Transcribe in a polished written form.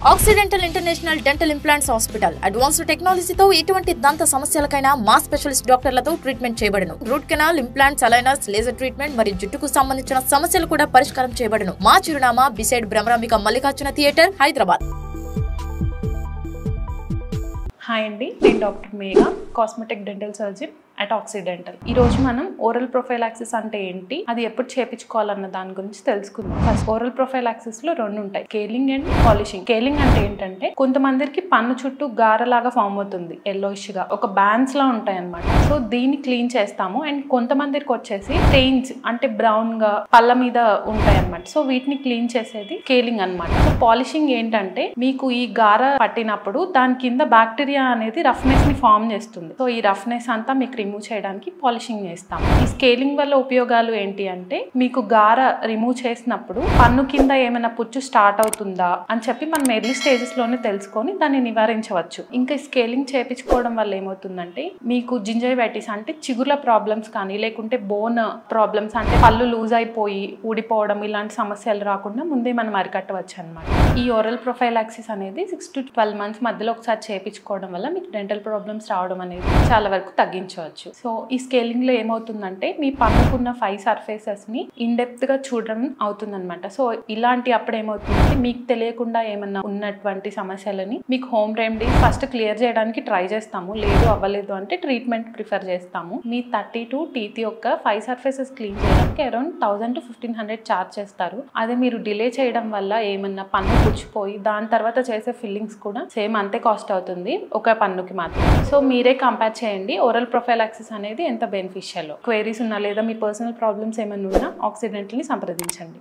Accidental international dental implants hospital advanced టెక్నాలజీతో ఎటువంటి దంత సమస్యలకైనా మా స్పెషలిస్ట్ డాక్టర్లతో ట్రీట్మెంట్ చేయబడును. Root canal, implants, aligners, laser treatment మరియు జుట్టుకు సంబంధించిన సమస్యలు కూడా పరిష్కారం చేయబడును. మా చిరునామా beside Bhramarambika Mallikarjuna theatre, Hyderabad. Hi అండి, నేను doctor Megha, cosmetic dental surgeon at accidental. ఈ రోజు మనం ఓరల్ ప్రొఫైలాక్సిస్ అంటే ఏంటి, అది ఎప్పుడు చేపించుకోవాలన్న దాని గురించి తెలుసుకుందాం. ఫస్ట్ ఓరల్ ప్రొఫైలాక్సిస్ లో రెండు ఉంటాయి, స్కేలింగ్ అండ్ పాలిషింగ్. స్కేలింగ్ అంటే ఏంటంటే కొంతమందికి పన్ను చుట్టూ గారలాగా ఫామ్ అవుతుంది, ఎల్లోయిష్ గా ఒక బ్యాండ్స్ లా ఉంటాయి అన్నమాట. సో దీన్ని క్లీన్ చేస్తాము. అండ్ కొంతమందికి వచ్చేసి స్టెయిన్స్ అంటే బ్రౌన్ గా పళ్ళ మీద ఉంటాయి అన్నమాట. సో వీటిని క్లీన్ చేసేది స్కేలింగ్ అన్నమాట. సో పాలిషింగ్ ఏంటంటే మీకు ఈ గార పట్టినప్పుడు దాని కింద బ్యాక్టీరియా అనేది రఫ్నెస్ ని ఫామ్ చేస్తుంది. సో ఈ రఫ్నెస్ అంతా మీకు రిమూవ్ చేయడానికి పాలిషింగ్ చేస్తాం. ఈ స్కేలింగ్ వల్ల ఉపయోగాలు ఏంటి అంటే మీకు గార రిమూవ్ చేసినప్పుడు పన్ను కింద ఏమైనా పుచ్చు స్టార్ట్ అవుతుందా అని చెప్పి మనం ఎర్లీ స్టేజెస్ లోనే తెలుసుకొని దాన్ని నివారించవచ్చు. ఇంకా స్కేలింగ్ చేపించుకోవడం వల్ల ఏమవుతుందంటే మీకు జింజైవైటిస్ అంటే చిగుర్ల ప్రాబ్లమ్స్ కానీ లేకుంటే బోన్ ప్రాబ్లమ్స్ అంటే పళ్ళు లూజ్ అయిపోయి ఊడిపోవడం ఇలాంటి సమస్యలు రాకుండా ముందే మనం అరికట్టవచ్చు అనమాట. ఈ ఓరల్ ప్రొఫైలాక్సిస్ అనేది 6 to 12 months మధ్యలో ఒకసారి చేపించుకోవడం వల్ల మీకు డెంటల్ ప్రాబ్లమ్స్ రావడం అనేది చాలా వరకు తగ్గించవచ్చు. సో ఈ స్కేలింగ్ లో ఏమవుతుందంటే మీ పన్నుకున్న 5 సర్ఫేసెస్ ని ఇన్ డెప్త్ గా చూడడం అవుతుందన్నమాట. సో ఇలాంటి అప్పుడు ఏమవుతుందంటే మీకు తెలియకుండా ఏమన్నా ఉన్నటువంటి సమస్యలని మీకు హోమ్ రెమెడీ ఫస్ట్ క్లియర్ చేయడానికి ట్రై చేస్తాము. లేదు అవ్వలేదు అంటే ట్రీట్మెంట్ ప్రిఫర్ చేస్తాము. మీ 32 టీత్ యొక్క 5 సర్ఫేసెస్ క్లీన్ చేయడానికి అరౌండ్ 1000 to 1500 చార్జ్ చేస్తారు. అదే మీరు డిలే చేయడం వల్ల ఏమన్నా పన్ను పుచ్చిపోయి దాని తర్వాత చేసే ఫిల్లింగ్స్ కూడా సేమ్ అంతే కాస్ట్ అవుతుంది ఒక పన్నుకి మాత్రం. సో మీరే కంపేర్ చేయండి ఓరల్ ప్రొఫైలాక్సిస్ అనేది ఎంత బెనిఫిషియల్. క్వైరీస్ ఉన్నా లేదా మీ పర్సనల్ ప్రాబ్లమ్స్ ఏమైనా ఉన్నా ఆక్సిడెంటల్ని సంప్రదించండి.